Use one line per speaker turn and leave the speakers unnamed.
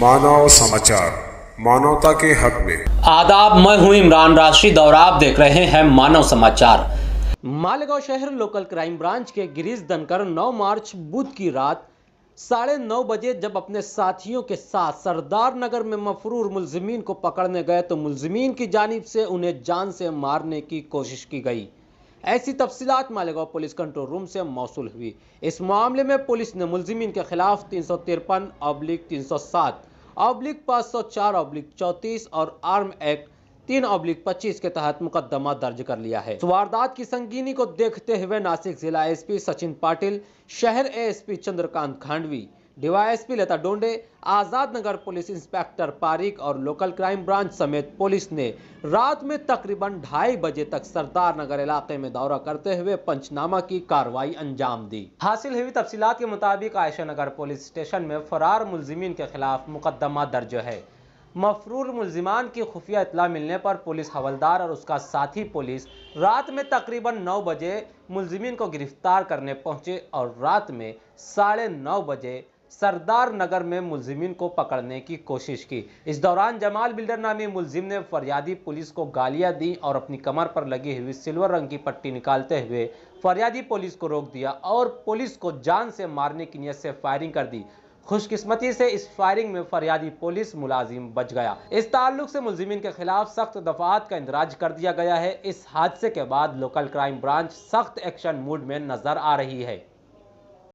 मानव समाचार, मानवता के हक में।
आदाब, मैं हूं इमरान राशिद और आप देख रहे हैं मानव समाचार। मालेगांव शहर लोकल क्राइम ब्रांच के गिरीश धनकर 9 मार्च बुध की रात 9:30 बजे जब अपने साथियों के साथ सरदार नगर में मफरूर मुलजिमीन को पकड़ने गए तो मुलजिमीन की जानिब से उन्हें जान से मारने की कोशिश की गई। ऐसी तफसीलात मालेगांव पुलिस कंट्रोल रूम से मौसूल हुई। इस मामले में पुलिस ने मुलजिमीन के खिलाफ 353/307/504/34 और आर्म एक्ट 3/25 के तहत मुकदमा दर्ज कर लिया है। वारदात की संगीनी को देखते हुए नासिक जिला एसपी सचिन पाटिल, शहर एएसपी चंद्रकांत खांडवी, डीवाईएसपी लता डोंडे, आजाद नगर पुलिस इंस्पेक्टर पारिक और लोकल क्राइम ब्रांच समेत पुलिस ने रात में तकरीबन 2:30 बजे तक सरदार नगर इलाके में दौरा करते हुए पंचनामा की कार्रवाई अंजाम दी। हासिल हुई तफसीलात के मुताबिक आयशा नगर पुलिस स्टेशन में फरार मुलजिमीन के खिलाफ मुकदमा दर्ज है। मफरूर मुलजिमान की खुफिया इत्तला मिलने पर पुलिस हवलदार और उसका साथी पुलिस रात में तकरीबन 9 बजे मुलजिमीन को गिरफ्तार करने पहुंचे और रात में 9:30 बजे सरदार नगर में मुलजिमीन को पकड़ने की कोशिश की। इस दौरान जमाल बिल्डर नामी मुलजिम ने फरियादी पुलिस को गालियां दी और अपनी कमर पर लगी हुई सिल्वर रंग की पट्टी निकालते हुए फरियादी पुलिस को रोक दिया और पुलिस को जान से मारने की नीयत से फायरिंग कर दी। खुशकिस्मती से इस फायरिंग में फरियादी पुलिस मुलाजिम बच गया। इस ताल्लुक से मुलजिमीन के खिलाफ सख्त दफात का इंदराज कर दिया गया है। इस हादसे के बाद लोकल क्राइम ब्रांच सख्त एक्शन मूड में नजर आ रही है।